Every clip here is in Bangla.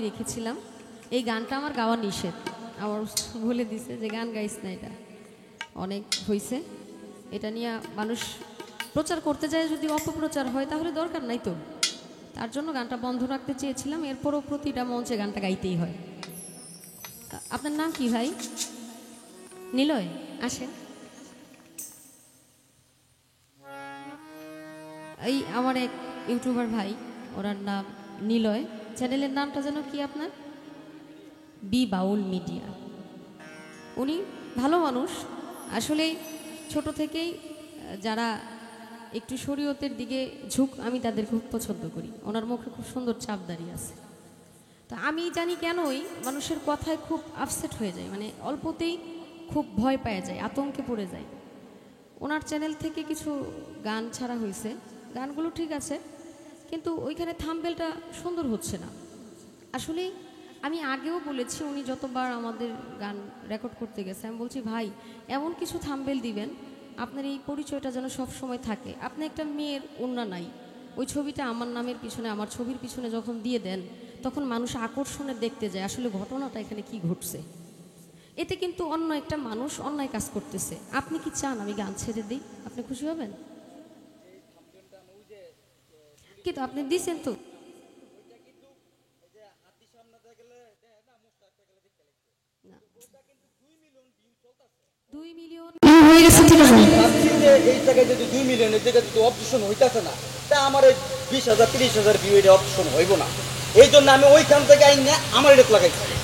রেখেছিলাম এই গানটা আমার গাওয়া নিষেধ। আমার বলে দিছে যে গান গাইস না, এটা অনেক হইছে। এটা নিয়ে মানুষ প্রচার করতে যায়, যদি অপপ্রচার হয় তাহলে দরকার নাই তো। তার জন্য গানটা বন্ধ রাখতে চেয়েছিলাম। এরপরও প্রতিটা মঞ্চে গানটা গাইতেই হয়। আপনার নাম কি ভাই? নিলয়, আসেন। এই আমার এক ইউটিউবার ভাই, ওনার নাম নিলয়, চ্যানেলের নামটা যেন কি আপনার? বি বাউল মিডিয়া। উনি ভালো মানুষ আসলে। ছোট থেকেই যারা একটু শরীয়তের দিকে ঝুঁক, আমি তাদের খুব পছন্দ করি। ওনার মুখে খুব সুন্দর চাপ দাঁড়িয়ে আছে। তো আমি জানি কেনই মানুষের কথায় খুব আপসেট হয়ে যায়, মানে অল্পতেই খুব ভয় পেয়ে যায়, আতঙ্কে পড়ে যায়। ওনার চ্যানেল থেকে কিছু গান ছাড়া হয়েছে, গানগুলো ঠিক আছে, কিন্তু ওইখানে থাম্বনেলটা সুন্দর হচ্ছে না। আসলে আমি আগেও বলেছি, উনি যতবার আমাদের গান রেকর্ড করতে গেছে আমি বলছি, ভাই এমন কিছু থাম্বনেল দিবেন আপনার এই পরিচয়টা যেন সব সময় থাকে। আপনি একটা মেয়ের ওড়না নাই, ওই ছবিটা আমার নামের পিছনে, আমার ছবির পিছনে যখন দিয়ে দেন, তখন মানুষ আকর্ষণে দেখতে যায় আসলে ঘটনাটা এখানে কি ঘটছে। এতে কিন্তু অন্য একটা মানুষ অন্যায় কাজ করতেছে। আপনি কি চান আমি গান ছেড়ে দিই? আপনি খুশি হবেন? কিন্তু আপনি দিছেন তো।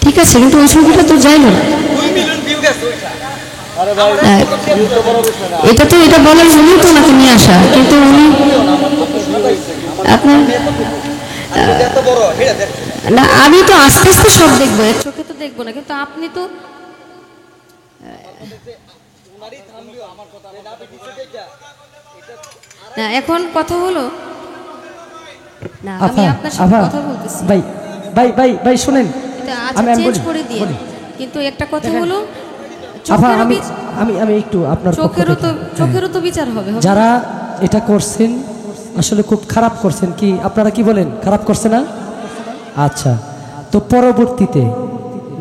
ঠিক আছে, কিন্তু ওই ছবিটা তো যাই না। এটা তো এটা বলার জন্যই তো ওনাকে নিয়ে আসা, কিন্তু উনি আপনার না, আমি তো আস্তে আস্তে সব দেখবো, এক চোখে তো দেখবো না। কিন্তু আপনি তো না, এখন কথা হলো না, আমি আপনার সাথে কথা বলতেছি। ভাই ভাই ভাই ভাই শুনেন, আমি চেঞ্জ করে দিই, কিন্তু একটা কথা হলো আমি একটু আপনার চোখেরও তো বিচার হবে। যারা এটা করছেন আসলে খুব খারাপ করছেন। কি আপনারা কি বলেন, খারাপ করছে না? আচ্ছা, তো পরবর্তীতে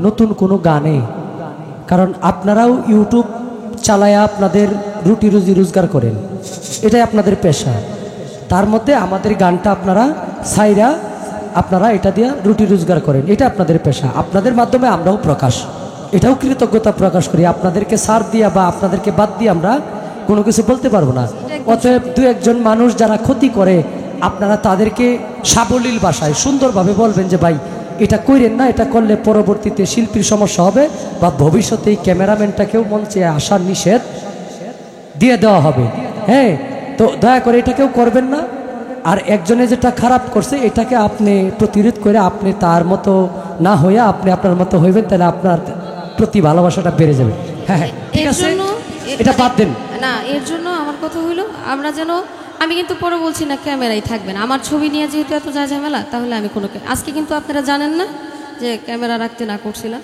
নতুন কোনো গানে, কারণ আপনারাও ইউটিউব চালায়া আপনাদের রুটি রুজি রোজগার করেন, এটাই আপনাদের পেশা। তার মধ্যে আমাদের গানটা আপনারা সাইরা আপনারা এটা দিয়ে রুটি রোজগার করেন, এটা আপনাদের পেশা। আপনাদের মাধ্যমে আমরাও এটাও কৃতজ্ঞতা প্রকাশ করি। আপনাদেরকে সার দিয়া বা আপনাদেরকে বাদ দিয়ে আমরা কোনো কিছু বলতে পারবো না। অতএব দু একজন মানুষ যারা ক্ষতি করে, আপনারা তাদেরকে সাবলীল ভাষায় সুন্দরভাবে বলবেন যে ভাই এটা কইরেন না, এটা করলে পরবর্তীতে শিল্পীর সমস্যা হবে বা ভবিষ্যতে এই ক্যামেরাম্যানটাকেও মঞ্চে আসার নিষেধ দিয়ে দেওয়া হবে। হ্যাঁ, তো দয়া করে এটা কেউ করবেন না। আর একজনে যেটা খারাপ করছে এটাকে আপনি প্রতিরোধ করে আপনি তার মতো না হয়ে আপনি আপনার মতো হইবেন, তাহলে আপনার প্রতি ভালোবাসাটা বেড়ে যাবে। হ্যাঁ হ্যাঁ, ঠিক আছে, এটা বাদ দেন না। এর জন্য আমার কথা হইলো, আমরা যেন, আমি কিন্তু পরে বলছি না ক্যামেরাই থাকবেন। আমার ছবি নিয়ে যেহেতু এত যা ঝামেলা, তাহলে আমি কোনো, আজকে কিন্তু আপনারা জানেন না যে ক্যামেরা রাখতে না করছিলাম।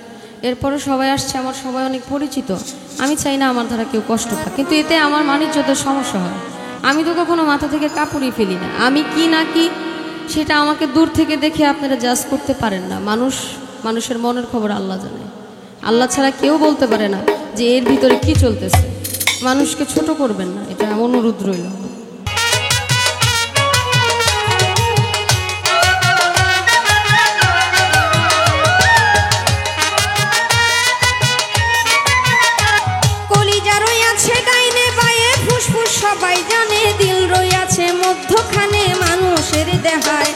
এরপরে সবাই আসছে, আমার সবাই অনেক পরিচিত। আমি চাই না আমার দ্বারা কেউ কষ্ট পায়, কিন্তু এতে আমার বাণিজ্যদের সমস্যা হয়। আমি তো কখনো মাথা থেকে কাপড়ই ফেলি না। আমি কি না কি সেটা আমাকে দূর থেকে দেখে আপনারা জাজ করতে পারেন না। মানুষের মনের খবর আল্লাহ জানে। আল্লাহ ছাড়া কেউ বলতে পারে না যে এর ভিতরে কি চলতেছে। মানুষকে ছোট করবেন না, এটা অনুরোধ রইল। কলিজা রইয়াছে গাইনে বায়ে, ফুসফুস সবাই জানে, দিল রইয়াছে মধ্যখানে মানুষের দেহায়।